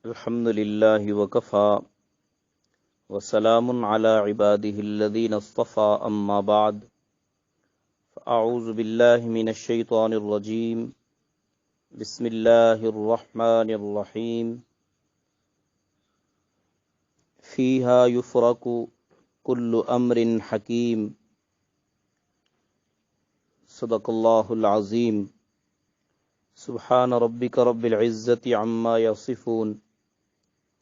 الحمد لله وكفى وسلام على عباده الذين اصطفى أما بعد فأعوذ بالله من الشيطان الرجيم بسم الله الرحمن الرحيم فيها يفرق كل أمر حكيم صدق الله العظيم سبحان ربك رب العزة عما يصفون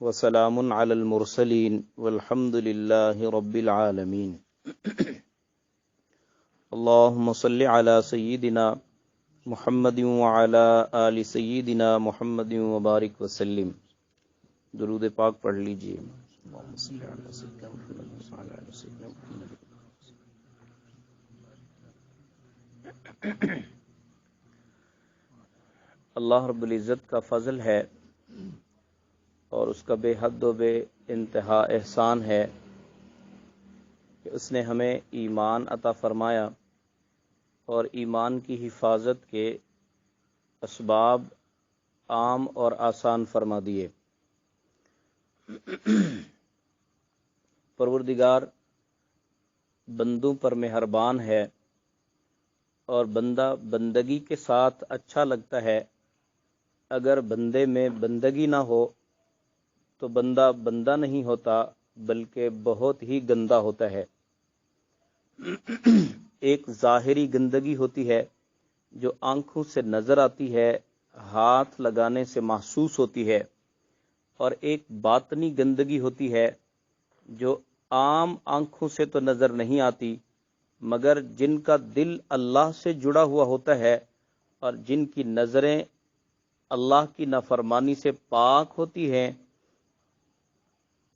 وسلام على المرسلين والحمد لله رب العالمين اللهم صل على سيدنا محمد وعلى آل سيدنا محمد وبارك وسلم. درود پاک پڑھ لیجئے. اللهم صل على سيدنا محمد وعلى آل سيدنا محمد. اللہ رب العزت کا فضل ہے اور اس کا بے حد و بے انتہا احسان ہے کہ اس نے ہمیں ایمان عطا فرمایا اور ایمان کی حفاظت کے اسباب عام اور آسان فرما دیے. پروردگار بندوں پر مہربان ہے اور بندہ بندگی کے ساتھ اچھا لگتا ہے. اگر بندے میں بندگی نہ ہو تو بندہ بندہ نہیں ہوتا بلکہ بہت ہی گندا ہوتا ہے. ایک ظاہری گندگی ہوتی ہے جو آنکھوں سے نظر آتی ہے، ہاتھ لگانے سے محسوس ہوتی ہے، اور ایک باطنی گندگی ہوتی ہے جو عام آنکھوں سے تو نظر نہیں آتی مگر جن کا دل اللہ سے جڑا ہوا ہوتا ہے اور جن کی نظریں اللہ کی نافرمانی سے پاک ہوتی ہیں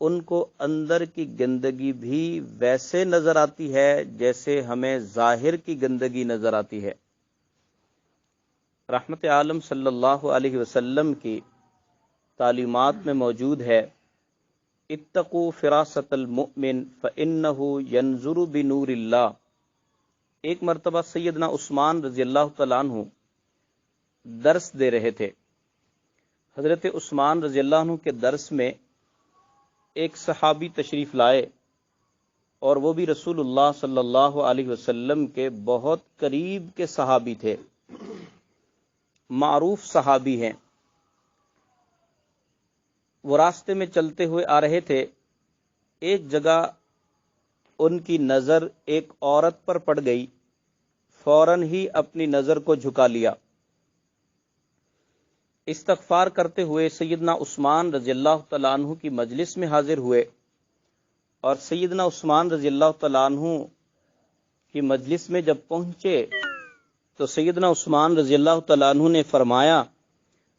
ان کو اندر کی گندگی بھی ویسے نظر آتی ہے جیسے ہمیں ظاہر کی گندگی نظر آتی ہے. رحمت عالم صلی اللہ علیہ وسلم کی تعلیمات میں موجود ہے اتقوا فراست المؤمن فإنه ينظر بنور اللہ. ایک مرتبہ سیدنا عثمان رضی اللہ تعالیٰ عنہ درس دے رہے تھے. حضرت عثمان رضی اللہ عنہ کے درس میں ایک صحابی تشریف لائے اور وہ بھی رسول اللہ صلی اللہ علیہ وسلم کے بہت قریب کے صحابی تھے، معروف صحابی ہیں. وہ راستے میں چلتے ہوئے آ رہے تھے. ایک جگہ ان کی نظر ایک عورت پر پڑ گئی. فوراً ہی اپنی نظر کو جھکا لیا. استغفار کرتے ہوئے سیدنا عثمان رضی اللہ تعالیٰ عنہ کی مجلس میں حاضر ہوئے اور سیدنا عثمان رضی اللہ تعالیٰ عنہ کی مجلس میں جب پہنچے تو سیدنا عثمان رضی اللہ تعالیٰ عنہ نے فرمایا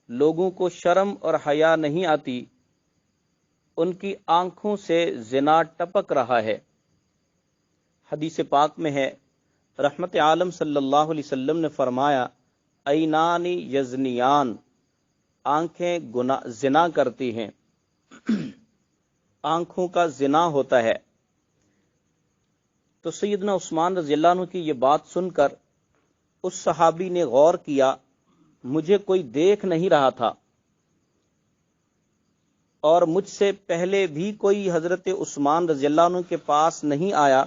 لوگوں کو شرم اور حیا نہیں آتی، ان کی آنکھوں سے زنا ٹپک رہا ہے. حدیث پاک میں ہے رحمت عالم صلی اللہ علیہ وسلم نے فرمایا عینانی یزنیان، آنکھیں زنا کرتی ہیں، آنکھوں کا زنا ہوتا ہے. تو سیدنا عثمان رضی اللہ عنہ کی یہ بات سن کر اس صحابی نے غور کیا مجھے کوئی دیکھ نہیں رہا تھا اور مجھ سے پہلے بھی کوئی حضرت عثمان رضی اللہ عنہ کے پاس نہیں آیا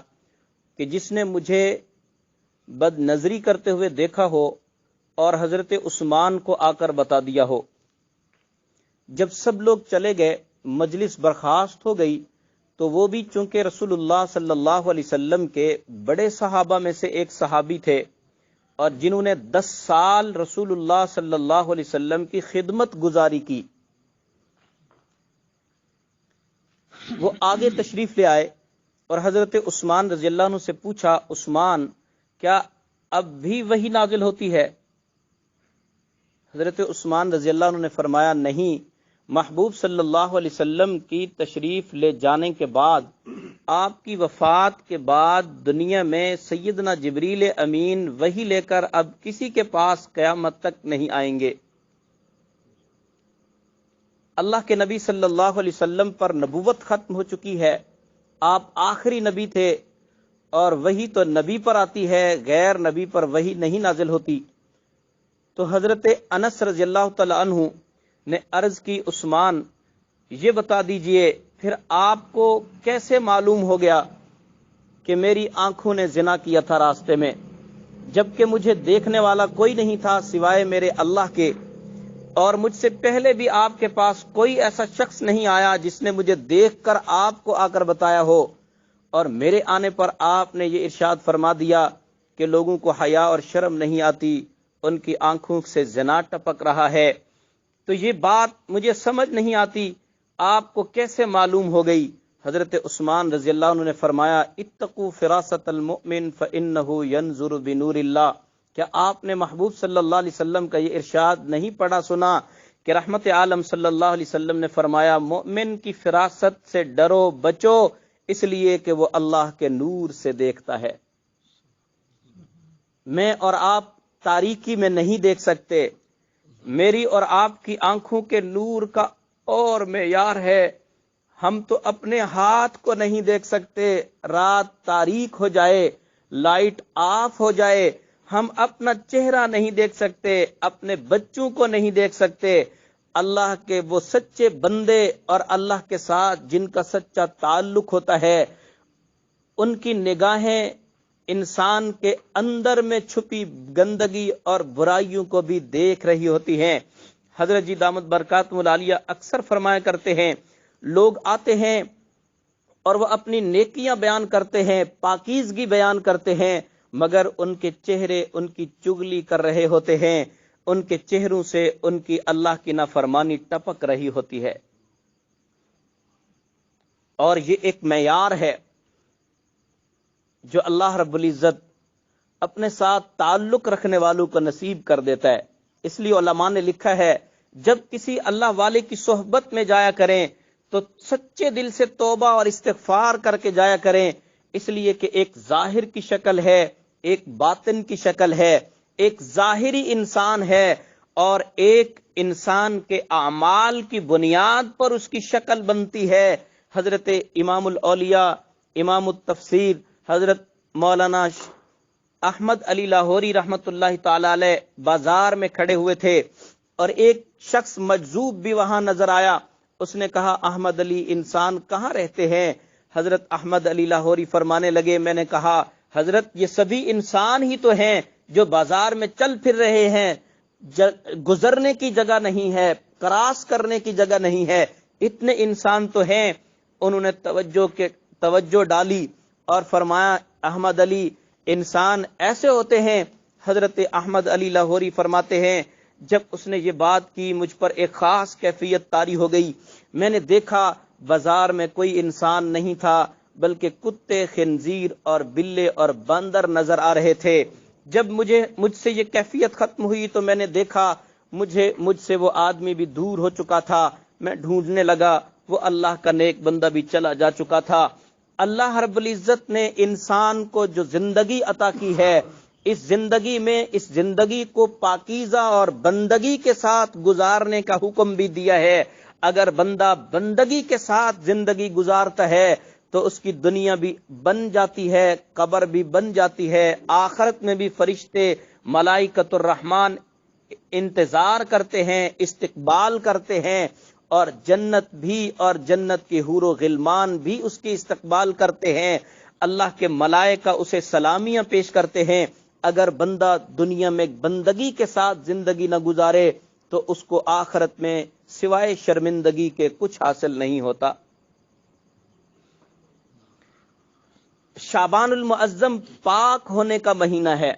کہ جس نے مجھے بد نظری کرتے ہوئے دیکھا ہو اور حضرت عثمان کو آ کر بتا دیا ہو. جب سب لوگ چلے گئے، مجلس برخاست ہو گئی تو وہ بھی چونکہ رسول اللہ صلی اللہ علیہ وسلم کے بڑے صحابہ میں سے ایک صحابی تھے اور جنہوں نے 10 سال رسول اللہ صلی اللہ علیہ وسلم کی خدمت گزاری کی، وہ آگے تشریف لے آئے اور حضرت عثمان رضی اللہ عنہ سے پوچھا عثمان کیا اب بھی وحی نازل ہوتی ہے؟ حضرت عثمان رضی اللہ عنہ نے فرمایا نہیں، محبوب صلی اللہ علیہ وسلم کی تشریف لے جانے کے بعد، آپ کی وفات کے بعد دنیا میں سیدنا جبریل امین وحی لے کر اب کسی کے پاس قیامت تک نہیں آئیں گے. اللہ کے نبی صلی اللہ علیہ وسلم پر نبوت ختم ہو چکی ہے، آپ آخری نبی تھے اور وحی تو نبی پر آتی ہے، غیر نبی پر وحی نہیں نازل ہوتی. تو حضرت انس رضی اللہ تعالی عنہ نے عرض کی عثمان یہ بتا دیجئے پھر آپ کو کیسے معلوم ہو گیا کہ میری آنکھوں نے زنا کیا تھا راستے میں، جبکہ مجھے دیکھنے والا کوئی نہیں تھا سوائے میرے اللہ کے، اور مجھ سے پہلے بھی آپ کے پاس کوئی ایسا شخص نہیں آیا جس نے مجھے دیکھ کر آپ کو آ کر بتایا ہو، اور میرے آنے پر آپ نے یہ ارشاد فرما دیا کہ لوگوں کو حیا اور شرم نہیں آتی، ان کی آنکھوں سے زنا ٹپک رہا ہے۔ تو یہ بات مجھے سمجھ نہیں آتی، آپ کو کیسے معلوم ہو گئی؟ حضرت عثمان رضی اللہ عنہ نے فرمایا اتقوا فراست المؤمن فإنہ ینظر بنور اللہ۔ کیا آپ نے محبوب صلی اللہ علیہ وسلم کا یہ ارشاد نہیں پڑھا سنا کہ رحمت عالم صلی اللہ علیہ وسلم نے فرمایا مومن کی فراست سے ڈرو بچو، اس لیے کہ وہ اللہ کے نور سے دیکھتا ہے۔ میں اور آپ تاریکی میں نہیں دیکھ سکتے، میری اور آپ کی آنکھوں کے نور کا اور معیار ہے۔ ہم تو اپنے ہاتھ کو نہیں دیکھ سکتے، رات تاریک ہو جائے، لائٹ آف ہو جائے، ہم اپنا چہرہ نہیں دیکھ سکتے، اپنے بچوں کو نہیں دیکھ سکتے۔ اللہ کے وہ سچے بندے اور اللہ کے ساتھ جن کا سچا تعلق ہوتا ہے، ان کی نگاہیں انسان کے اندر میں چھپی گندگی اور برائیوں کو بھی دیکھ رہی ہوتی ہیں۔ حضرت جی دامت برکاتہم العالیہ اکثر فرمایا کرتے ہیں، لوگ آتے ہیں اور وہ اپنی نیکیاں بیان کرتے ہیں، پاکیزگی بیان کرتے ہیں، مگر ان کے چہرے ان کی چغلی کر رہے ہوتے ہیں، ان کے چہروں سے ان کی اللہ کی نافرمانی ٹپک رہی ہوتی ہے۔ اور یہ ایک معیار ہے جو اللہ رب العزت اپنے ساتھ تعلق رکھنے والوں کو نصیب کر دیتا ہے۔ اس لیے علماء نے لکھا ہے جب کسی اللہ والے کی صحبت میں جایا کریں تو سچے دل سے توبہ اور استغفار کر کے جایا کریں، اس لیے کہ ایک ظاہر کی شکل ہے، ایک باطن کی شکل ہے، ایک ظاہری انسان ہے اور ایک انسان کے اعمال کی بنیاد پر اس کی شکل بنتی ہے۔ حضرت امام الاولیاء امام التفسیر حضرت مولانا احمد علی لاہوری رحمت اللہ تعالی علیہ بازار میں کھڑے ہوئے تھے اور ایک شخص مجذوب بھی وہاں نظر آیا۔ اس نے کہا احمد علی انسان کہاں رہتے ہیں؟ حضرت احمد علی لاہوری فرمانے لگے، میں نے کہا حضرت یہ سبھی انسان ہی تو ہیں جو بازار میں چل پھر رہے ہیں، گزرنے کی جگہ نہیں ہے، کراس کرنے کی جگہ نہیں ہے، اتنے انسان تو ہیں۔ انہوں نے توجہ ڈالی اور فرمایا احمد علی انسان ایسے ہوتے ہیں۔ حضرت احمد علی لاہوری فرماتے ہیں جب اس نے یہ بات کی مجھ پر ایک خاص کیفیت طاری ہو گئی، میں نے دیکھا بازار میں کوئی انسان نہیں تھا بلکہ کتے، خنزیر اور بلے اور بندر نظر آ رہے تھے۔ جب مجھ سے یہ کیفیت ختم ہوئی تو میں نے دیکھا مجھ سے وہ آدمی بھی دور ہو چکا تھا، میں ڈھونڈنے لگا، وہ اللہ کا نیک بندہ بھی چلا جا چکا تھا۔ اللہ رب العزت نے انسان کو جو زندگی عطا کی ہے، اس زندگی کو پاکیزہ اور بندگی کے ساتھ گزارنے کا حکم بھی دیا ہے۔ اگر بندہ بندگی کے ساتھ زندگی گزارتا ہے تو اس کی دنیا بھی بن جاتی ہے، قبر بھی بن جاتی ہے، آخرت میں بھی فرشتے ملائکۃ الرحمن انتظار کرتے ہیں، استقبال کرتے ہیں، اور جنت بھی اور جنت کے حور و غلمان بھی اس کی استقبال کرتے ہیں، اللہ کے ملائکہ اسے سلامیاں پیش کرتے ہیں۔ اگر بندہ دنیا میں بندگی کے ساتھ زندگی نہ گزارے تو اس کو آخرت میں سوائے شرمندگی کے کچھ حاصل نہیں ہوتا۔ شعبان المعظم پاک ہونے کا مہینہ ہے۔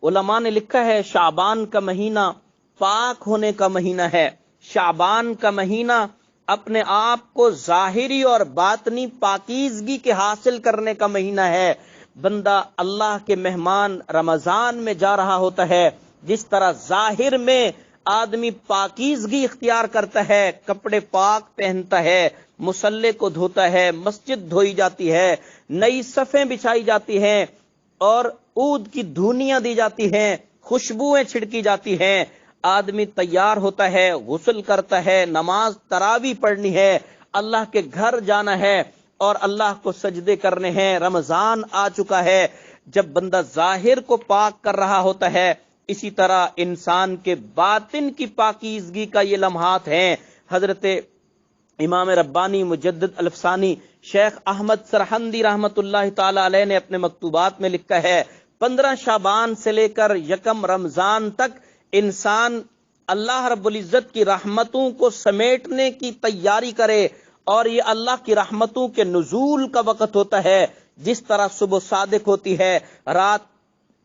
علماء نے لکھا ہے شعبان کا مہینہ پاک ہونے کا مہینہ ہے۔ شعبان کا مہینہ اپنے آپ کو ظاہری اور باطنی پاکیزگی کے حاصل کرنے کا مہینہ ہے۔ بندہ اللہ کے مہمان رمضان میں جا رہا ہوتا ہے، جس طرح ظاہر میں آدمی پاکیزگی اختیار کرتا ہے، کپڑے پاک پہنتا ہے، مصلے کو دھوتا ہے، مسجد دھوئی جاتی ہے، نئی صفیں بچھائی جاتی ہیں اور عود کی دھونیاں دی جاتی ہیں، خوشبوئیں چھڑکی جاتی ہیں، آدمی تیار ہوتا ہے، غسل کرتا ہے، نماز تراویح پڑھنی ہے، اللہ کے گھر جانا ہے اور اللہ کو سجدے کرنے ہیں، رمضان آ چکا ہے۔ جب بندہ ظاہر کو پاک کر رہا ہوتا ہے، اسی طرح انسان کے باطن کی پاکیزگی کا یہ لمحات ہیں۔ حضرت امام ربانی مجدد الفسانی شیخ احمد سرہندی رحمت اللہ تعالی علیہ نے اپنے مکتوبات میں لکھا ہے 15 شعبان سے لے کر 1 رمضان تک انسان اللہ رب العزت کی رحمتوں کو سمیٹنے کی تیاری کرے، اور یہ اللہ کی رحمتوں کے نزول کا وقت ہوتا ہے۔ جس طرح صبح صادق ہوتی ہے، رات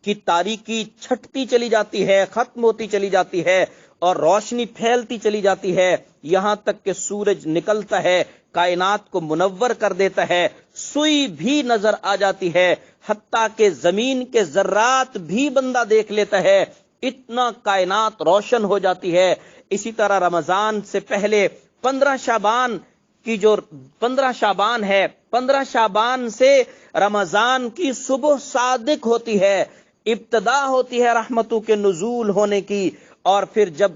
کی تاریکی چھٹتی چلی جاتی ہے، ختم ہوتی چلی جاتی ہے اور روشنی پھیلتی چلی جاتی ہے، یہاں تک کہ سورج نکلتا ہے، کائنات کو منور کر دیتا ہے، سوئی بھی نظر آ جاتی ہے، حتیٰ کہ زمین کے ذرات بھی بندہ دیکھ لیتا ہے، اتنا کائنات روشن ہو جاتی ہے۔ اسی طرح رمضان سے پہلے 15 شعبان کی جو 15 شعبان ہے، 15 شعبان سے رمضان کی صبح صادق ہوتی ہے، ابتدا ہوتی ہے رحمتوں کے نزول ہونے کی، اور پھر جب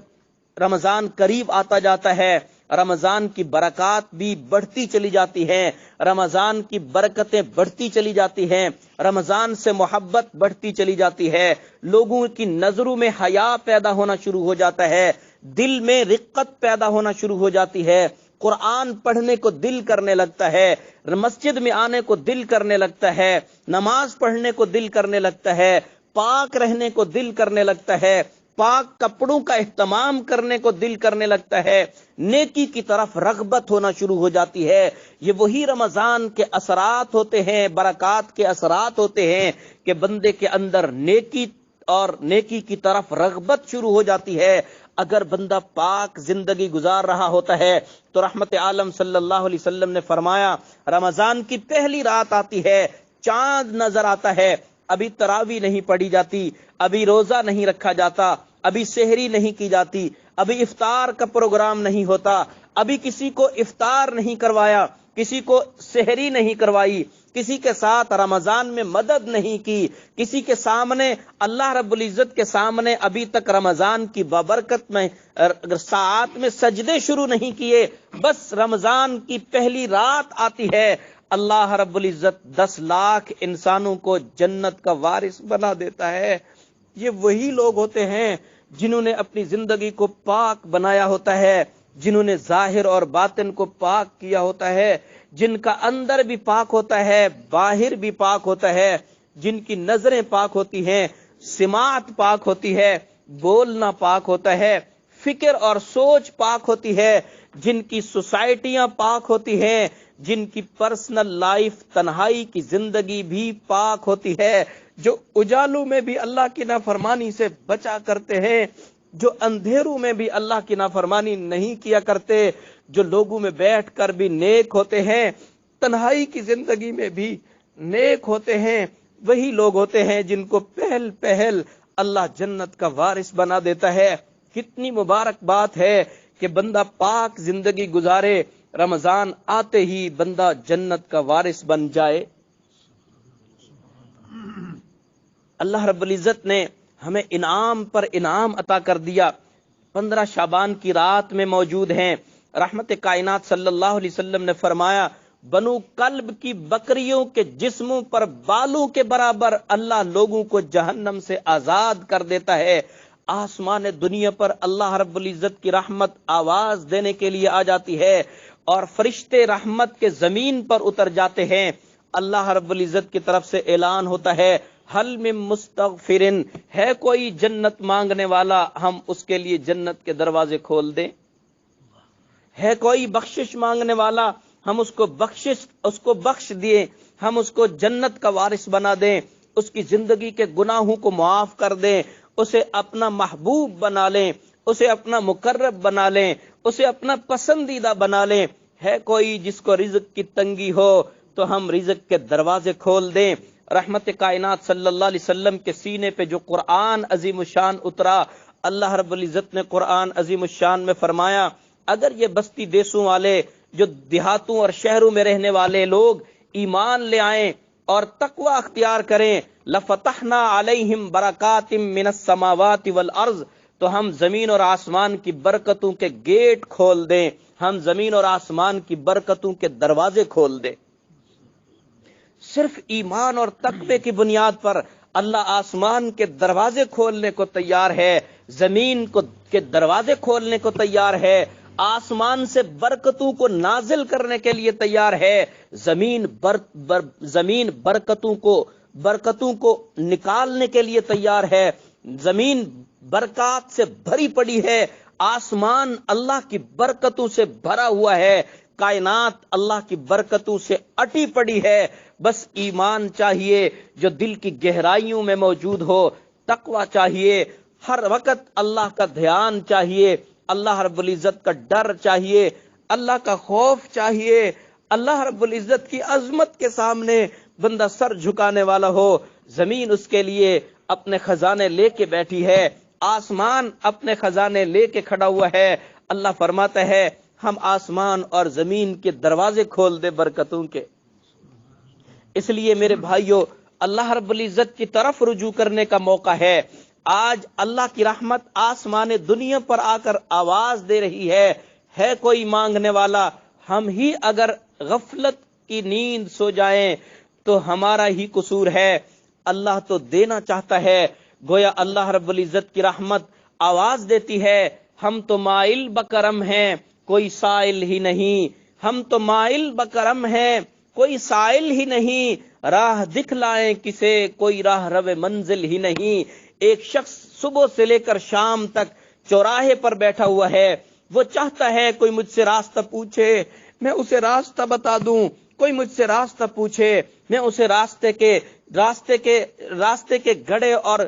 رمضان قریب آتا جاتا ہے رمضان کی برکات بھی بڑھتی چلی جاتی ہیں، رمضان کی برکتیں بڑھتی چلی جاتی ہیں، رمضان سے محبت بڑھتی چلی جاتی ہے، لوگوں کی نظروں میں حیا پیدا ہونا شروع ہو جاتا ہے، دل میں رقت پیدا ہونا شروع ہو جاتی ہے، قرآن پڑھنے کو دل کرنے لگتا ہے، مسجد میں آنے کو دل کرنے لگتا ہے، نماز پڑھنے کو دل کرنے لگتا ہے، پاک رہنے کو دل کرنے لگتا ہے، پاک کپڑوں کا اہتمام کرنے کو دل کرنے لگتا ہے، نیکی کی طرف رغبت ہونا شروع ہو جاتی ہے۔ یہ وہی رمضان کے اثرات ہوتے ہیں، برکات کے اثرات ہوتے ہیں کہ بندے کے اندر نیکی اور نیکی کی طرف رغبت شروع ہو جاتی ہے۔ اگر بندہ پاک زندگی گزار رہا ہوتا ہے تو رحمت عالم صلی اللہ علیہ وسلم نے فرمایا رمضان کی پہلی رات آتی ہے، چاند نظر آتا ہے، ابھی تراویح نہیں پڑھی جاتی، ابھی روزہ نہیں رکھا جاتا، ابھی سحری نہیں کی جاتی، ابھی افطار کا پروگرام نہیں ہوتا، ابھی کسی کو افطار نہیں کروایا، کسی کو سحری نہیں کروائی، کسی کے ساتھ رمضان میں مدد نہیں کی، کسی کے سامنے اللہ رب العزت کے سامنے ابھی تک رمضان کی بابرکت میں ساعات میں سجدے شروع نہیں کیے، بس رمضان کی پہلی رات آتی ہے، اللہ رب العزت 10 لاکھ انسانوں کو جنت کا وارث بنا دیتا ہے۔ یہ وہی لوگ ہوتے ہیں جنہوں نے اپنی زندگی کو پاک بنایا ہوتا ہے، جنہوں نے ظاہر اور باطن کو پاک کیا ہوتا ہے، جن کا اندر بھی پاک ہوتا ہے، باہر بھی پاک ہوتا ہے، جن کی نظریں پاک ہوتی ہیں، سماعت پاک ہوتی ہے، بولنا پاک ہوتا ہے، فکر اور سوچ پاک ہوتی ہے، جن کی سوسائٹیاں پاک ہوتی ہیں، جن کی پرسنل لائف تنہائی کی زندگی بھی پاک ہوتی ہے، جو اجالوں میں بھی اللہ کی نافرمانی سے بچا کرتے ہیں، جو اندھیروں میں بھی اللہ کی نافرمانی نہیں کیا کرتے، جو لوگوں میں بیٹھ کر بھی نیک ہوتے ہیں، تنہائی کی زندگی میں بھی نیک ہوتے ہیں، وہی لوگ ہوتے ہیں جن کو پہل پہل اللہ جنت کا وارث بنا دیتا ہے۔ کتنی مبارک بات ہے کہ بندہ پاک زندگی گزارے، رمضان آتے ہی بندہ جنت کا وارث بن جائے۔ اللہ رب العزت نے ہمیں انعام پر انعام عطا کر دیا۔ 15 شعبان کی رات میں موجود ہیں۔ رحمت کائنات صلی اللہ علیہ وسلم نے فرمایا بنو کلب کی بکریوں کے جسموں پر بالوں کے برابر اللہ لوگوں کو جہنم سے آزاد کر دیتا ہے۔ آسمان دنیا پر اللہ رب العزت کی رحمت آواز دینے کے لیے آ جاتی ہے اور فرشتے رحمت کے زمین پر اتر جاتے ہیں۔ اللہ رب العزت کی طرف سے اعلان ہوتا ہے حل من مستغفرن، ہے کوئی جنت مانگنے والا، ہم اس کے لیے جنت کے دروازے کھول دیں۔ ہے کوئی بخشش مانگنے والا، ہم اس کو بخش دیے، ہم اس کو جنت کا وارث بنا دیں، اس کی زندگی کے گناہوں کو معاف کر دیں، اسے اپنا محبوب بنا لیں، اسے اپنا مقرب بنا لیں، اسے اپنا پسندیدہ بنا لیں۔ ہے کوئی جس کو رزق کی تنگی ہو تو ہم رزق کے دروازے کھول دیں۔ رحمت کائنات صلی اللہ علیہ وسلم کے سینے پہ جو قرآن عظیم الشان اترا، اللہ رب العزت نے قرآن عظیم الشان میں فرمایا اگر یہ بستی دیسوں والے، جو دیہاتوں اور شہروں میں رہنے والے لوگ ایمان لے آئیں اور تقوی اختیار کریں، لفتحنا علیہم برکات من السماوات والارض، تو ہم زمین اور آسمان کی برکتوں کے گیٹ کھول دیں، ہم زمین اور آسمان کی برکتوں کے دروازے کھول دیں۔ صرف ایمان اور تقوی کی بنیاد پر اللہ آسمان کے دروازے کھولنے کو تیار ہے، زمین کے دروازے کھولنے کو تیار ہے، آسمان سے برکتوں کو نازل کرنے کے لیے تیار ہے، زمین برکتوں کو نکالنے کے لیے تیار ہے، زمین برکات سے بھری پڑی ہے، آسمان اللہ کی برکتوں سے بھرا ہوا ہے، کائنات اللہ کی برکتوں سے اٹی پڑی ہے۔ بس ایمان چاہیے جو دل کی گہرائیوں میں موجود ہو، تقوی چاہیے، ہر وقت اللہ کا دھیان چاہیے، اللہ رب العزت کا ڈر چاہیے، اللہ کا خوف چاہیے، اللہ رب العزت کی عظمت کے سامنے بندہ سر جھکانے والا ہو۔ زمین اس کے لیے اپنے خزانے لے کے بیٹھی ہے، آسمان اپنے خزانے لے کے کھڑا ہوا ہے۔ اللہ فرماتا ہے ہم آسمان اور زمین کے دروازے کھول دے برکتوں کے۔ اس لیے میرے بھائیوں، اللہ رب العزت کی طرف رجوع کرنے کا موقع ہے۔ آج اللہ کی رحمت آسمان دنیا پر آ کر آواز دے رہی ہے کوئی مانگنے والا؟ ہم ہی اگر غفلت کی نیند سو جائیں تو ہمارا ہی قصور ہے۔ اللہ تو دینا چاہتا ہے، گویا اللہ رب العزت کی رحمت آواز دیتی ہے، ہم تو مائل بکرم ہیں کوئی سائل ہی نہیں، ہم تو مائل بکرم ہیں کوئی سائل ہی نہیں، راہ دکھلائیں کسے کوئی راہ رو منزل ہی نہیں۔ ایک شخص صبح سے لے کر شام تک چوراہے پر بیٹھا ہوا ہے، وہ چاہتا ہے کوئی مجھ سے راستہ پوچھے میں اسے راستہ بتا دوں، کوئی مجھ سے راستہ پوچھے میں اسے راستے کے گڑھے اور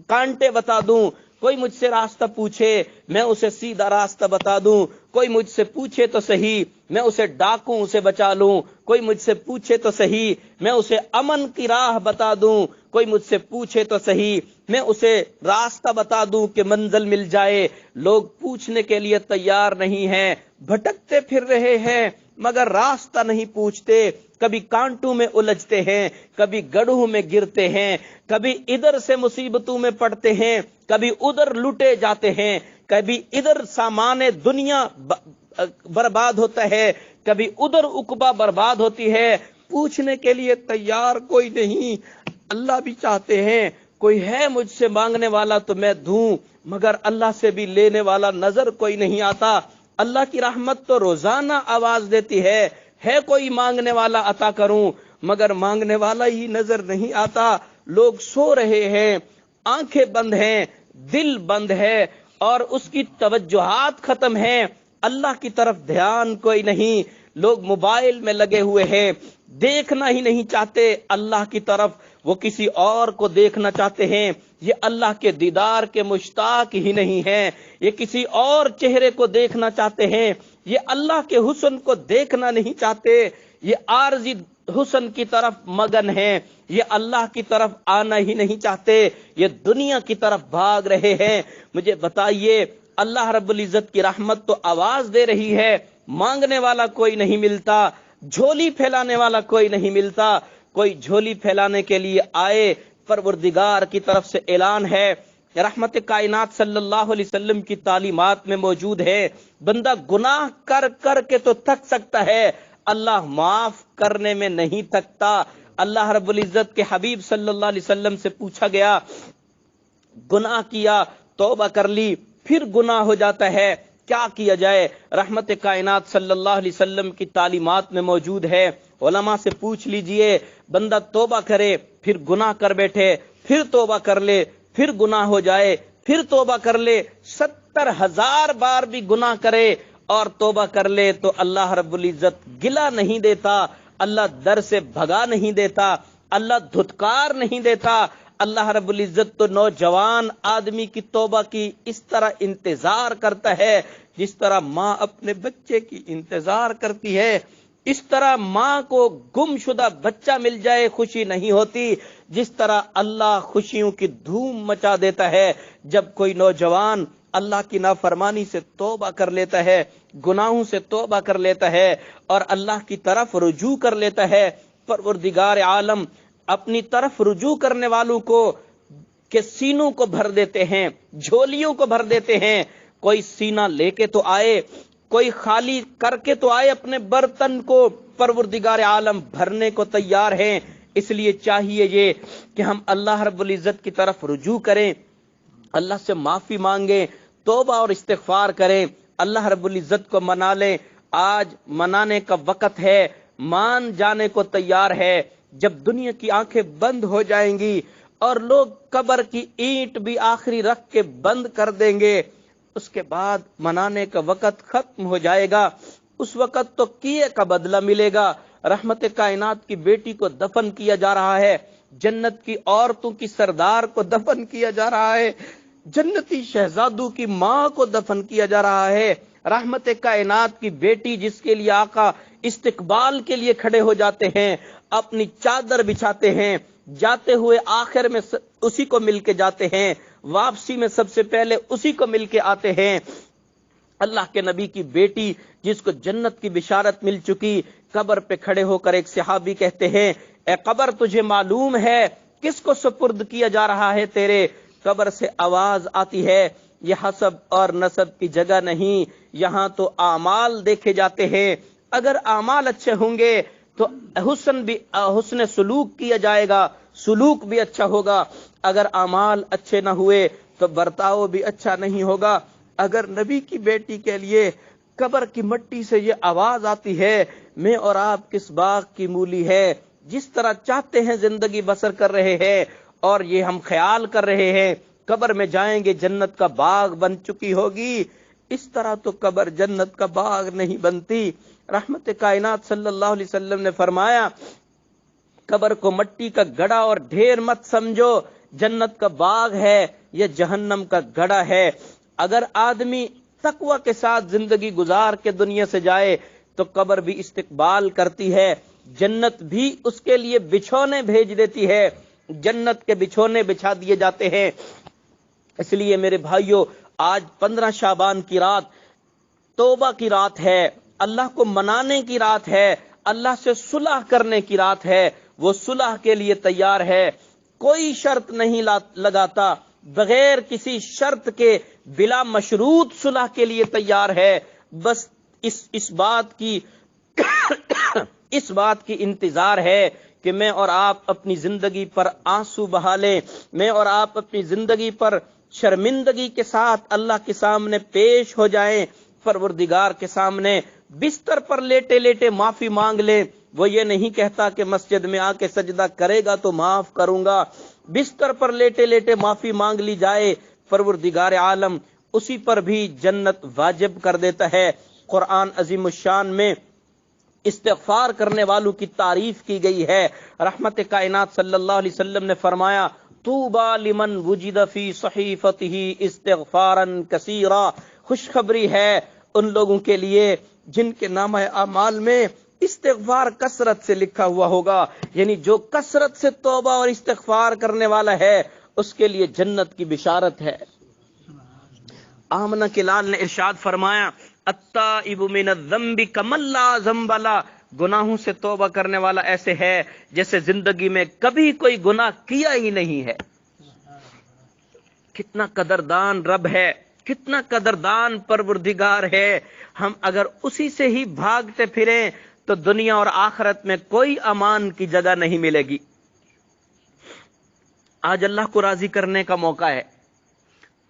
کانٹے بتا دوں، کوئی مجھ سے راستہ پوچھے میں اسے سیدھا راستہ بتا دوں، کوئی مجھ سے پوچھے تو صحیح میں اسے ڈاکوں سے بچا لوں، کوئی مجھ سے پوچھے تو صحیح میں اسے امن کی راہ بتا دوں، کوئی مجھ سے پوچھے تو صحیح میں اسے راستہ بتا دوں کہ منزل مل جائے۔ لوگ پوچھنے کے لیے تیار نہیں ہیں، بھٹکتے پھر رہے ہیں مگر راستہ نہیں پوچھتے، کبھی کانٹوں میں الجھتے ہیں، کبھی گڑھوں میں گرتے ہیں، کبھی ادھر سے مصیبتوں میں پڑتے ہیں، کبھی ادھر لٹے جاتے ہیں، کبھی ادھر سامان دنیا برباد ہوتا ہے، کبھی ادھر عقبہ برباد ہوتی ہے۔ پوچھنے کے لیے تیار کوئی نہیں، اللہ بھی چاہتے ہیں کوئی ہے مجھ سے مانگنے والا تو میں دوں، مگر اللہ سے بھی لینے والا نظر کوئی نہیں آتا۔ اللہ کی رحمت تو روزانہ آواز دیتی ہے کوئی مانگنے والا عطا کروں، مگر مانگنے والا ہی نظر نہیں آتا۔ لوگ سو رہے ہیں، آنکھیں بند ہیں، دل بند ہے اور اس کی توجہات ختم ہیں، اللہ کی طرف دھیان کوئی نہیں، لوگ موبائل میں لگے ہوئے ہیں، دیکھنا ہی نہیں چاہتے اللہ کی طرف، وہ کسی اور کو دیکھنا چاہتے ہیں۔ یہ اللہ کے دیدار کے مشتاق ہی نہیں ہیں، یہ کسی اور چہرے کو دیکھنا چاہتے ہیں، یہ اللہ کے حسن کو دیکھنا نہیں چاہتے، یہ عارضی حسن کی طرف مگن ہیں، یہ اللہ کی طرف آنا ہی نہیں چاہتے، یہ دنیا کی طرف بھاگ رہے ہیں۔ مجھے بتائیے، اللہ رب العزت کی رحمت تو آواز دے رہی ہے، مانگنے والا کوئی نہیں ملتا، جھولی پھیلانے والا کوئی نہیں ملتا۔ کوئی جھولی پھیلانے کے لیے آئے، پروردگار کی طرف سے اعلان ہے، رحمت کائنات صلی اللہ علیہ وسلم کی تعلیمات میں موجود ہے، بندہ گناہ کر کر کے تو تھک سکتا ہے، اللہ معاف کرنے میں نہیں تھکتا۔ اللہ رب العزت کے حبیب صلی اللہ علیہ وسلم سے پوچھا گیا، گناہ کیا، توبہ کر لی، پھر گناہ ہو جاتا ہے، کیا کیا جائے؟ رحمت کائنات صلی اللہ علیہ وسلم کی تعلیمات میں موجود ہے، علماء سے پوچھ لیجئے، بندہ توبہ کرے، پھر گناہ کر بیٹھے، پھر توبہ کر لے، پھر گناہ ہو جائے، پھر توبہ کر لے، 70,000 بار بھی گناہ کرے اور توبہ کر لے تو اللہ رب العزت گلہ نہیں دیتا، اللہ در سے بھگا نہیں دیتا، اللہ دھتکار نہیں دیتا۔ اللہ رب العزت تو نوجوان آدمی کی توبہ کی اس طرح انتظار کرتا ہے جس طرح ماں اپنے بچے کی انتظار کرتی ہے، اس طرح ماں کو گم شدہ بچہ مل جائے خوشی نہیں ہوتی، جس طرح اللہ خوشیوں کی دھوم مچا دیتا ہے جب کوئی نوجوان اللہ کی نافرمانی سے توبہ کر لیتا ہے، گناہوں سے توبہ کر لیتا ہے اور اللہ کی طرف رجوع کر لیتا ہے۔ پروردگار عالم اپنی طرف رجوع کرنے والوں کو کے سینوں کو بھر دیتے ہیں، جھولیوں کو بھر دیتے ہیں۔ کوئی سینہ لے کے تو آئے، کوئی خالی کر کے تو آئے اپنے برتن کو، پروردگار عالم بھرنے کو تیار ہیں۔ اس لیے چاہیے یہ کہ ہم اللہ رب العزت کی طرف رجوع کریں، اللہ سے معافی مانگیں، توبہ اور استغفار کریں، اللہ رب العزت کو منا لیں۔ آج منانے کا وقت ہے، مان جانے کو تیار ہے۔ جب دنیا کی آنکھیں بند ہو جائیں گی اور لوگ قبر کی اینٹ بھی آخری رکھ کے بند کر دیں گے، اس کے بعد منانے کا وقت ختم ہو جائے گا۔ اس وقت تو کیے کا بدلہ ملے گا۔ رحمت کائنات کی بیٹی کو دفن کیا جا رہا ہے، جنت کی عورتوں کی سردار کو دفن کیا جا رہا ہے، جنتی شہزادوں کی ماں کو دفن کیا جا رہا ہے۔ رحمت کائنات کی بیٹی جس کے لیے آقا استقبال کے لیے کھڑے ہو جاتے ہیں، اپنی چادر بچھاتے ہیں، جاتے ہوئے آخر میں اسی کو مل کے جاتے ہیں، واپسی میں سب سے پہلے اسی کو مل کے آتے ہیں۔ اللہ کے نبی کی بیٹی جس کو جنت کی بشارت مل چکی، قبر پہ کھڑے ہو کر ایک صحابی کہتے ہیں، اے قبر تجھے معلوم ہے کس کو سپرد کیا جا رہا ہے تیرے؟ قبر سے آواز آتی ہے، یہ حسب اور نسب کی جگہ نہیں، یہاں تو اعمال دیکھے جاتے ہیں، اگر اعمال اچھے ہوں گے تو حسن سلوک کیا جائے گا، سلوک بھی اچھا ہوگا، اگر اعمال اچھے نہ ہوئے تو برتاؤ بھی اچھا نہیں ہوگا۔ اگر نبی کی بیٹی کے لیے قبر کی مٹی سے یہ آواز آتی ہے، میں اور آپ کس باغ کی مولی ہے، جس طرح چاہتے ہیں زندگی بسر کر رہے ہیں اور یہ ہم خیال کر رہے ہیں قبر میں جائیں گے جنت کا باغ بن چکی ہوگی، اس طرح تو قبر جنت کا باغ نہیں بنتی۔ رحمت کائنات صلی اللہ علیہ وسلم نے فرمایا، قبر کو مٹی کا گڑھا اور ڈھیر مت سمجھو، جنت کا باغ ہے یا جہنم کا گڑھا ہے۔ اگر آدمی تقوی کے ساتھ زندگی گزار کے دنیا سے جائے تو قبر بھی استقبال کرتی ہے، جنت بھی اس کے لیے بچھونے بھیج دیتی ہے، جنت کے بچھونے بچھا دیے جاتے ہیں۔ اس لیے میرے بھائیوں، آج 15 شعبان کی رات توبہ کی رات ہے، اللہ کو منانے کی رات ہے، اللہ سے صلح کرنے کی رات ہے۔ وہ صلح کے لیے تیار ہے، کوئی شرط نہیں لگاتا، بغیر کسی شرط کے بلا مشروط صلح کے لیے تیار ہے۔ بس اس بات کی انتظار ہے کہ میں اور آپ اپنی زندگی پر آنسو بہا لیں، میں اور آپ اپنی زندگی پر شرمندگی کے ساتھ اللہ کے سامنے پیش ہو جائیں، پروردگار کے سامنے بستر پر لیٹے لیٹے معافی مانگ لیں۔ وہ یہ نہیں کہتا کہ مسجد میں آ کے سجدہ کرے گا تو معاف کروں گا، بستر پر لیٹے لیٹے معافی مانگ لی جائے، پروردگار عالم اسی پر بھی جنت واجب کر دیتا ہے۔ قرآن عظیم الشان میں استغفار کرنے والوں کی تعریف کی گئی ہے۔ رحمت کائنات صلی اللہ علیہ وسلم نے فرمایا، طوبی لمن وجد فی صحیفته استغفارا کثیرا، خوشخبری ہے ان لوگوں کے لیے جن کے نامہ اعمال میں استغفار کثرت سے لکھا ہوا ہوگا، یعنی جو کثرت سے توبہ اور استغفار کرنے والا ہے اس کے لیے جنت کی بشارت ہے۔ آمنہ کے لال نے ارشاد فرمایا، التائب من الذنب کمن لا ذنب له، گناہوں سے توبہ کرنے والا ایسے ہے جیسے زندگی میں کبھی کوئی گناہ کیا ہی نہیں ہے۔ کتنا قدردان رب ہے، کتنا قدردان پروردگار ہے۔ ہم اگر اسی سے ہی بھاگتے پھریں تو دنیا اور آخرت میں کوئی امان کی جگہ نہیں ملے گی۔ آج اللہ کو راضی کرنے کا موقع ہے،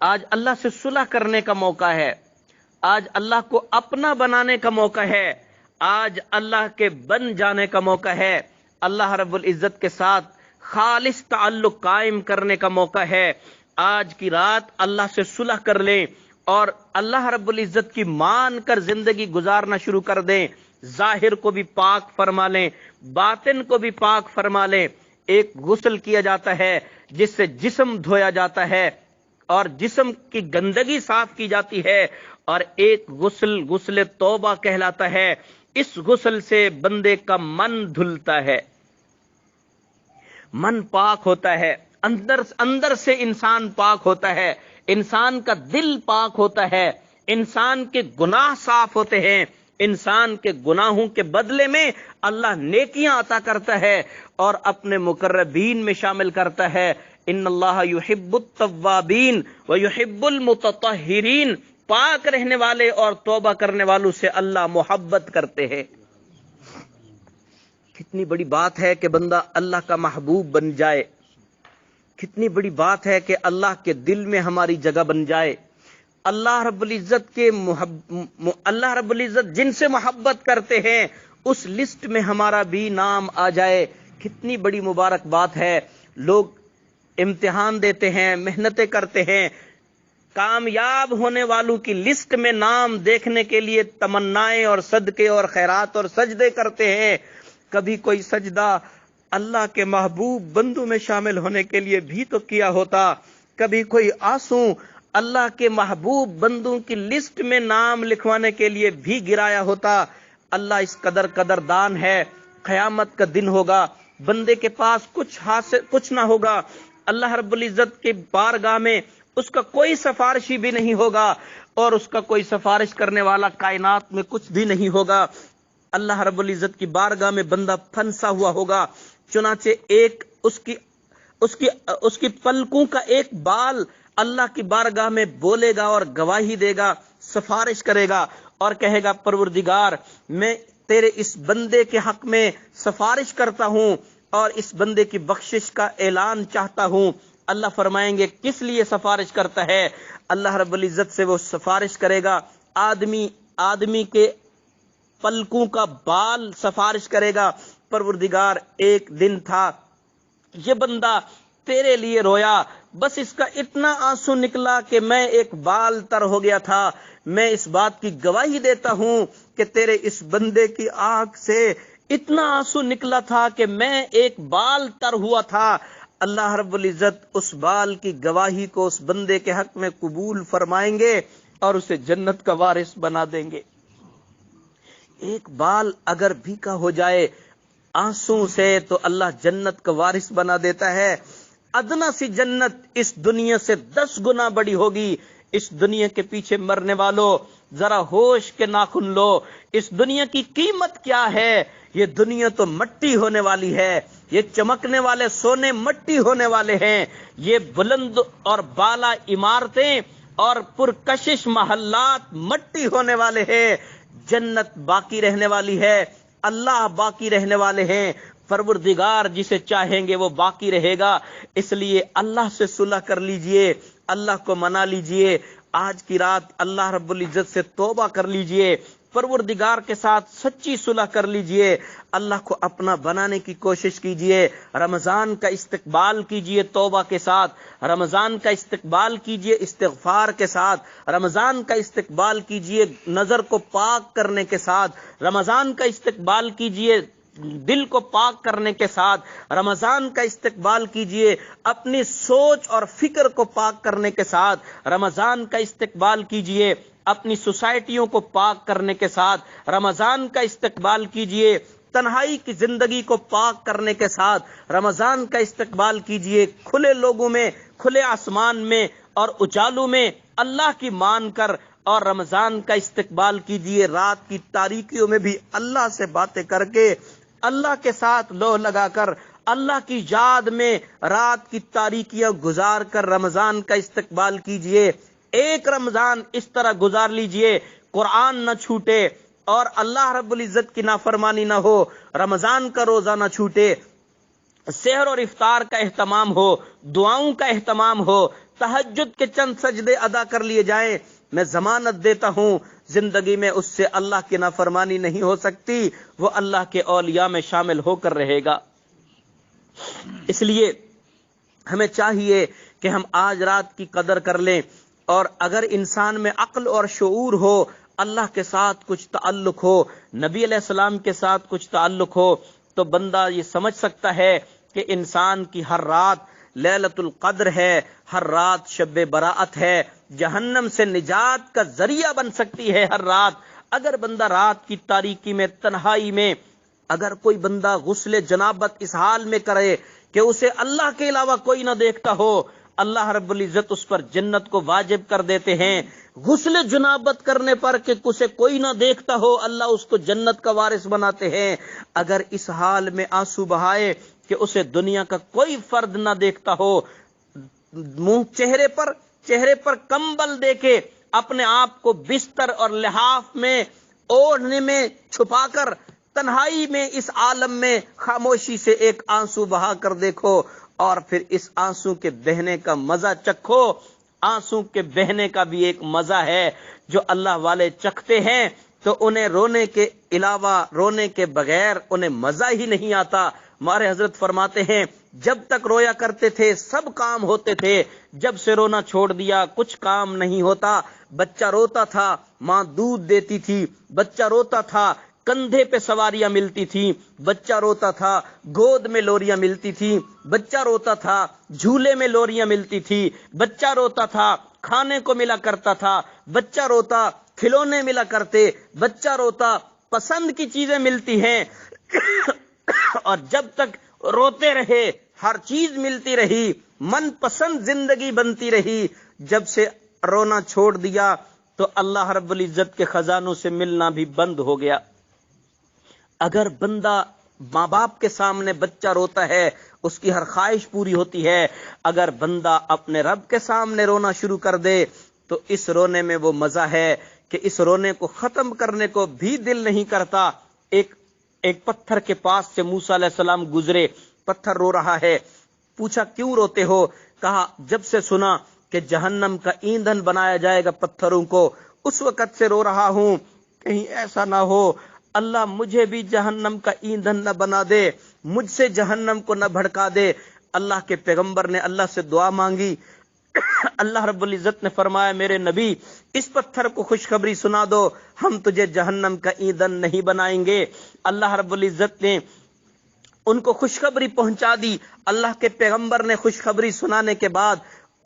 آج اللہ سے صلح کرنے کا موقع ہے، آج اللہ کو اپنا بنانے کا موقع ہے، آج اللہ کے بن جانے کا موقع ہے، اللہ رب العزت کے ساتھ خالص تعلق قائم کرنے کا موقع ہے۔ آج کی رات اللہ سے صلح کر لیں اور اللہ رب العزت کی مان کر زندگی گزارنا شروع کر دیں، ظاہر کو بھی پاک فرما لیں، باطن کو بھی پاک فرما لیں۔ ایک غسل کیا جاتا ہے جس سے جسم دھویا جاتا ہے اور جسم کی گندگی صاف کی جاتی ہے، اور ایک غسل توبہ کہلاتا ہے۔ اس غسل سے بندے کا من دھلتا ہے، من پاک ہوتا ہے، اندر سے انسان پاک ہوتا ہے، انسان کا دل پاک ہوتا ہے، انسان کے گناہ صاف ہوتے ہیں، انسان کے گناہوں کے بدلے میں اللہ نیکیاں عطا کرتا ہے اور اپنے مقربین میں شامل کرتا ہے۔ ان اللہ یحب التوابین ویحب المتطہرین، پاک رہنے والے اور توبہ کرنے والوں سے اللہ محبت کرتے ہیں۔ کتنی بڑی بات ہے کہ بندہ اللہ کا محبوب بن جائے، کتنی بڑی بات ہے کہ اللہ کے دل میں ہماری جگہ بن جائے۔ اللہ رب العزت جن سے محبت کرتے ہیں اس لسٹ میں ہمارا بھی نام آ جائے، کتنی بڑی مبارک بات ہے۔ لوگ امتحان دیتے ہیں، محنتیں کرتے ہیں، کامیاب ہونے والوں کی لسٹ میں نام دیکھنے کے لیے تمنائیں اور صدقے اور خیرات اور سجدے کرتے ہیں۔ کبھی کوئی سجدہ اللہ کے محبوب بندوں میں شامل ہونے کے لیے بھی تو کیا ہوتا، کبھی کوئی آنسو اللہ کے محبوب بندوں کی لسٹ میں نام لکھوانے کے لیے بھی گرایا ہوتا۔ اللہ اس قدردان ہے، قیامت کا دن ہوگا، بندے کے پاس کچھ نہ ہوگا، اللہ رب العزت کے بارگاہ میں اس کا کوئی سفارشی بھی نہیں ہوگا، اور اس کا کوئی سفارش کرنے والا کائنات میں کچھ بھی نہیں ہوگا۔ اللہ رب العزت کی بارگاہ میں بندہ پھنسا ہوا ہوگا، چنانچہ اس کی پلکوں کا ایک بال اللہ کی بارگاہ میں بولے گا اور گواہی دے گا، سفارش کرے گا اور کہے گا پروردگار میں تیرے اس بندے کے حق میں سفارش کرتا ہوں اور اس بندے کی بخشش کا اعلان چاہتا ہوں۔ اللہ فرمائیں گے کس لیے سفارش کرتا ہے؟ اللہ رب العزت سے وہ سفارش کرے گا، آدمی کے پلکوں کا بال سفارش کرے گا، پروردگار ایک دن تھا یہ بندہ تیرے لیے رویا، بس اس کا اتنا آنسو نکلا کہ میں ایک بال تر ہو گیا تھا، میں اس بات کی گواہی دیتا ہوں کہ تیرے اس بندے کی آنکھ سے اتنا آنسو نکلا تھا کہ میں ایک بال تر ہوا تھا۔ اللہ رب العزت اس بال کی گواہی کو اس بندے کے حق میں قبول فرمائیں گے اور اسے جنت کا وارث بنا دیں گے۔ ایک بال اگر بھیکا ہو جائے آنسو سے تو اللہ جنت کا وارث بنا دیتا ہے۔ ادنا سی جنت اس دنیا سے 10 گنا بڑی ہوگی۔ اس دنیا کے پیچھے مرنے والوں ذرا ہوش کے ناخن لو، اس دنیا کی قیمت کیا ہے؟ یہ دنیا تو مٹی ہونے والی ہے، یہ چمکنے والے سونے مٹی ہونے والے ہیں، یہ بلند اور بالا عمارتیں اور پرکشش محلات مٹی ہونے والے ہیں۔ جنت باقی رہنے والی ہے، اللہ باقی رہنے والے ہیں، پروردگار جسے چاہیں گے وہ باقی رہے گا۔ اس لیے اللہ سے صلح کر لیجئے، اللہ کو منا لیجئے، آج کی رات اللہ رب العزت سے توبہ کر لیجئے، پروردگار کے ساتھ سچی صلح کر لیجئے، اللہ کو اپنا بنانے کی کوشش کیجئے، رمضان کا استقبال کیجئے توبہ کے ساتھ، رمضان کا استقبال کیجئے استغفار کے ساتھ، رمضان کا استقبال کیجئے نظر کو پاک کرنے کے ساتھ، رمضان کا استقبال کیجئے دل کو پاک کرنے کے ساتھ، رمضان کا استقبال کیجئے اپنی سوچ اور فکر کو پاک کرنے کے ساتھ، رمضان کا استقبال کیجئے اپنی سوسائٹیوں کو پاک کرنے کے ساتھ، رمضان کا استقبال کیجئے تنہائی کی زندگی کو پاک کرنے کے ساتھ، رمضان کا استقبال کیجئے کھلے لوگوں میں، کھلے آسمان میں اور اجالوں میں اللہ کی مان کر، اور رمضان کا استقبال کیجئے رات کی تاریکیوں میں بھی اللہ سے باتیں کر کے، اللہ کے ساتھ لو لگا کر، اللہ کی یاد میں رات کی تاریکیاں گزار کر رمضان کا استقبال کیجئے۔ ایک رمضان اس طرح گزار لیجئے قرآن نہ چھوٹے اور اللہ رب العزت کی نافرمانی نہ ہو، رمضان کا روزہ نہ چھوٹے، سحر اور افطار کا اہتمام ہو، دعاؤں کا اہتمام ہو، تہجد کے چند سجدے ادا کر لیے جائیں۔ میں ضمانت دیتا ہوں زندگی میں اس سے اللہ کی نافرمانی نہیں ہو سکتی، وہ اللہ کے اولیاء میں شامل ہو کر رہے گا۔ اس لیے ہمیں چاہیے کہ ہم آج رات کی قدر کر لیں، اور اگر انسان میں عقل اور شعور ہو، اللہ کے ساتھ کچھ تعلق ہو، نبی علیہ السلام کے ساتھ کچھ تعلق ہو، تو بندہ یہ سمجھ سکتا ہے کہ انسان کی ہر رات لیلۃ القدر ہے، ہر رات شب براءت ہے، جہنم سے نجات کا ذریعہ بن سکتی ہے ہر رات۔ اگر بندہ رات کی تاریکی میں، تنہائی میں، اگر کوئی بندہ غسل جنابت اس حال میں کرے کہ اسے اللہ کے علاوہ کوئی نہ دیکھتا ہو، اللہ رب العزت اس پر جنت کو واجب کر دیتے ہیں۔ غسل جنابت کرنے پر کہ اسے کوئی نہ دیکھتا ہو، اللہ اس کو جنت کا وارث بناتے ہیں۔ اگر اس حال میں آنسو بہائے کہ اسے دنیا کا کوئی فرد نہ دیکھتا ہو، چہرے پر کمبل دے کے اپنے آپ کو بستر اور لحاف میں اوڑھنے میں چھپا کر تنہائی میں اس عالم میں خاموشی سے ایک آنسو بہا کر دیکھو، اور پھر اس آنسو کے بہنے کا مزہ چکھو، آنسو کے بہنے کا بھی ایک مزہ ہے جو اللہ والے چکھتے ہیں تو انہیں رونے کے علاوہ، رونے کے بغیر انہیں مزہ ہی نہیں آتا۔ ہمارے حضرت فرماتے ہیں جب تک رویا کرتے تھے سب کام ہوتے تھے، جب سے رونا چھوڑ دیا کچھ کام نہیں ہوتا۔ بچہ روتا تھا ماں دودھ دیتی تھی، بچہ روتا تھا کندھے پہ سواریاں ملتی تھی، بچہ روتا تھا گود میں لوریاں ملتی تھی، بچہ روتا تھا جھولے میں لوریاں ملتی تھی، بچہ روتا تھا کھانے کو ملا کرتا تھا، بچہ روتا کھلونے ملا کرتے، بچہ روتا پسند کی چیزیں ملتی ہیں اور جب تک روتے رہے ہر چیز ملتی رہی، من پسند زندگی بنتی رہی۔ جب سے رونا چھوڑ دیا تو اللہ رب العزت کے خزانوں سے ملنا بھی بند ہو گیا۔ اگر بندہ ماں باپ کے سامنے بچہ روتا ہے اس کی ہر خواہش پوری ہوتی ہے، اگر بندہ اپنے رب کے سامنے رونا شروع کر دے تو اس رونے میں وہ مزہ ہے کہ اس رونے کو ختم کرنے کو بھی دل نہیں کرتا۔ ایک پتھر کے پاس سے موسیٰ علیہ السلام گزرے، پتھر رو رہا ہے، پوچھا کیوں روتے ہو؟ کہا جب سے سنا کہ جہنم کا ایندھن بنایا جائے گا پتھروں کو اس وقت سے رو رہا ہوں، کہیں ایسا نہ ہو اللہ مجھے بھی جہنم کا ایندھن نہ بنا دے، مجھ سے جہنم کو نہ بھڑکا دے۔ اللہ کے پیغمبر نے اللہ سے دعا مانگی، اللہ رب العزت نے فرمایا میرے نبی اس پتھر کو خوشخبری سنا دو، ہم تجھے جہنم کا ایندھن نہیں بنائیں گے۔ اللہ رب العزت نے ان کو خوشخبری پہنچا دی۔ اللہ کے پیغمبر نے خوشخبری سنانے کے بعد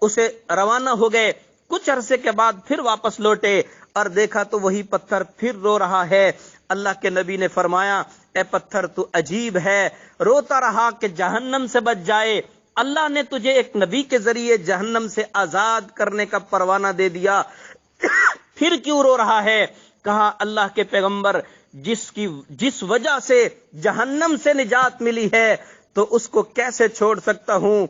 اسے روانہ ہو گئے، کچھ عرصے کے بعد پھر واپس لوٹے اور دیکھا تو وہی پتھر پھر رو رہا ہے۔ اللہ کے نبی نے فرمایا اے پتھر تو عجیب ہے، روتا رہا کہ جہنم سے بچ جائے، اللہ نے تجھے ایک نبی کے ذریعے جہنم سے آزاد کرنے کا پروانہ دے دیا، پھر کیوں رو رہا ہے؟ کہا اللہ کے پیغمبر جس وجہ سے جہنم سے نجات ملی ہے تو اس کو کیسے چھوڑ سکتا ہوں،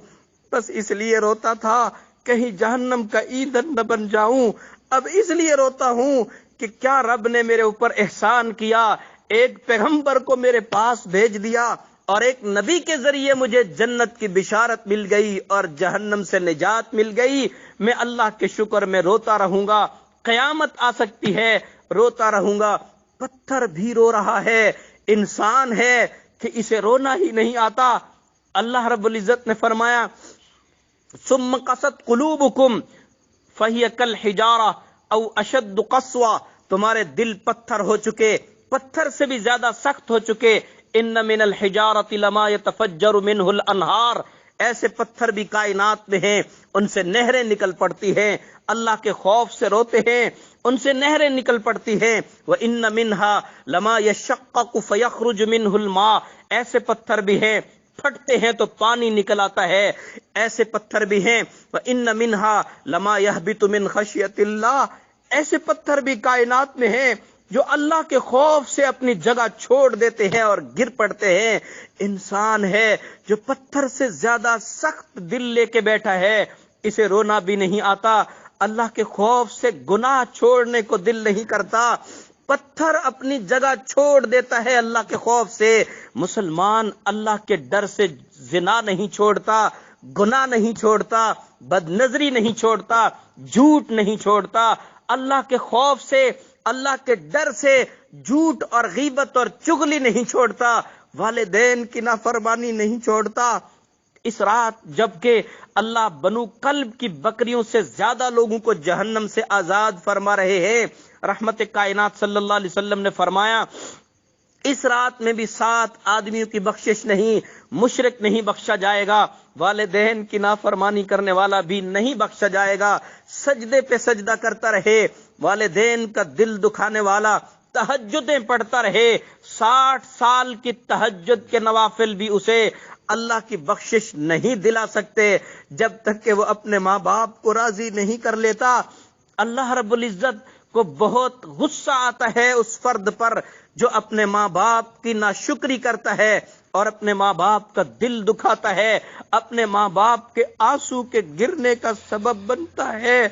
بس اس لیے روتا تھا کہیں جہنم کا ایندھن نہ بن جاؤں۔ اب اس لیے روتا ہوں کہ کیا رب نے میرے اوپر احسان کیا، ایک پیغمبر کو میرے پاس بھیج دیا اور ایک نبی کے ذریعے مجھے جنت کی بشارت مل گئی اور جہنم سے نجات مل گئی۔ میں اللہ کے شکر میں روتا رہوں گا، قیامت آ سکتی ہے روتا رہوں گا۔ پتھر بھی رو رہا ہے، انسان ہے کہ اسے رونا ہی نہیں آتا۔ اللہ رب العزت نے فرمایا ثم قست قلوبکم فہی کالحجارہ او اشد قسوہ، تمہارے دل پتھر ہو چکے، پتھر سے بھی زیادہ سخت ہو چکے۔ ان من الحجارۃ لما يتفجر منه الانہار، ایسے پتھر بھی کائنات میں ہیں ان سے نہریں نکل پڑتی ہیں، اللہ کے خوف سے روتے ہیں ان سے نہریں نکل پڑتی ہیں۔ وَإِنَّ مِنْهَا لَمَا يَشَّقَّقُ فَيَخْرُجُ مِنْهُ الْمَاءُ، ایسے پتھر بھی ہیں پھٹتے ہیں تو پانی نکل آتا ہے، ایسے پتھر بھی ہیں۔ وَإِنَّ مِنْهَا لَمَا يَهْبِطُ مِنْ خَشْيَةِ اللَّهِ، ایسے پتھر بھی کائنات میں ہیں جو اللہ کے خوف سے اپنی جگہ چھوڑ دیتے ہیں اور گر پڑتے ہیں۔ انسان ہے جو پتھر سے زیادہ سخت دل لے کے بیٹھا ہے، اسے رونا بھی نہیں آتا، اللہ کے خوف سے گناہ چھوڑنے کو دل نہیں کرتا، پتھر اپنی جگہ چھوڑ دیتا ہے اللہ کے خوف سے۔ مسلمان اللہ کے ڈر سے زنا نہیں چھوڑتا، گناہ نہیں چھوڑتا، بد نظری نہیں چھوڑتا، جھوٹ نہیں چھوڑتا، اللہ کے خوف سے، اللہ کے ڈر سے جھوٹ اور غیبت اور چغلی نہیں چھوڑتا، والدین کی نافرمانی نہیں چھوڑتا۔ اس رات جبکہ اللہ بنو کلب کی بکریوں سے زیادہ لوگوں کو جہنم سے آزاد فرما رہے ہیں، رحمت کائنات صلی اللہ علیہ وسلم نے فرمایا اس رات میں بھی 7 آدمیوں کی بخشش نہیں، مشرک نہیں بخشا جائے گا، والدین کی نافرمانی کرنے والا بھی نہیں بخشا جائے گا، سجدے پہ سجدہ کرتا رہے، والدین کا دل دکھانے والا تہجدیں پڑھتا رہے، 60 سال کی تہجد کے نوافل بھی اسے اللہ کی بخشش نہیں دلا سکتے جب تک کہ وہ اپنے ماں باپ کو راضی نہیں کر لیتا۔ اللہ رب العزت کو بہت غصہ آتا ہے اس فرد پر جو اپنے ماں باپ کی ناشکری کرتا ہے اور اپنے ماں باپ کا دل دکھاتا ہے، اپنے ماں باپ کے آنسو کے گرنے کا سبب بنتا ہے۔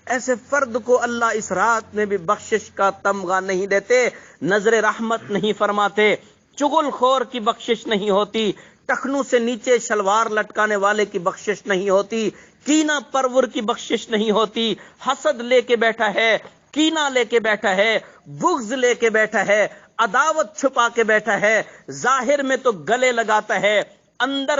ایسے فرد کو اللہ اس رات میں بھی بخشش کا تمغہ نہیں دیتے، نظر رحمت نہیں فرماتے، چغل خور کی بخشش نہیں ہوتی، ٹخنوں سے نیچے شلوار لٹکانے والے کی بخشش نہیں ہوتی، کینہ پرور کی بخشش نہیں ہوتی. حسد لے کے بیٹھا ہے، کینہ لے کے بیٹھا ہے، بغض لے کے بیٹھا ہے، عداوت چھپا کے بیٹھا ہے، ظاہر میں تو گلے لگاتا ہے، اندر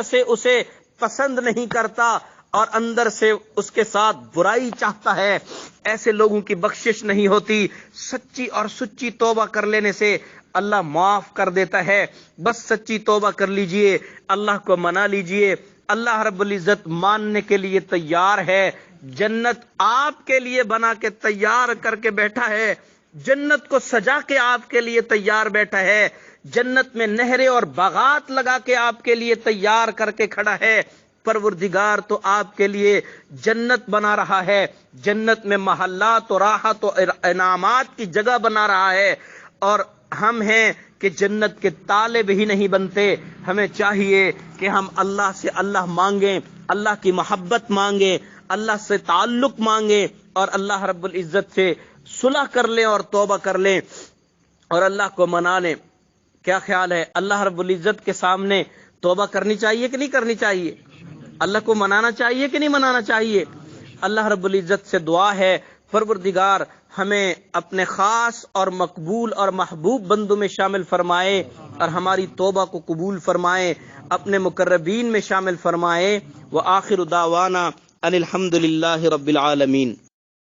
سے اسے پسند نہیں کرتا اور اندر سے اس کے ساتھ برائی چاہتا ہے. ایسے لوگوں کی بخشش نہیں ہوتی. سچی اور سچی توبہ کر لینے سے اللہ معاف کر دیتا ہے. بس سچی توبہ کر لیجئے، اللہ کو منا لیجئے. اللہ رب العزت ماننے کے لیے تیار ہے. جنت آپ کے لیے بنا کے تیار کر کے بیٹھا ہے، جنت کو سجا کے آپ کے لیے تیار بیٹھا ہے، جنت میں نہریں اور باغات لگا کے آپ کے لیے تیار کر کے کھڑا ہے. پروردگار تو آپ کے لیے جنت بنا رہا ہے، جنت میں محلات و راحت و انعامات کی جگہ بنا رہا ہے، اور ہم ہیں کہ جنت کے طالب ہی نہیں بنتے. ہمیں چاہیے کہ ہم اللہ سے اللہ مانگیں، اللہ کی محبت مانگیں، اللہ سے تعلق مانگیں، اور اللہ رب العزت سے صلح کر لیں اور توبہ کر لیں اور اللہ کو منا لیں. کیا خیال ہے؟ اللہ رب العزت کے سامنے توبہ کرنی چاہیے کہ نہیں کرنی چاہیے؟ اللہ کو منانا چاہیے کہ نہیں منانا چاہیے؟ اللہ رب العزت سے دعا ہے پروردگار ہمیں اپنے خاص اور مقبول اور محبوب بندوں میں شامل فرمائے اور ہماری توبہ کو قبول فرمائے، اپنے مقربین میں شامل فرمائے. وآخر دعوانا ان الحمد للہ رب العالمین.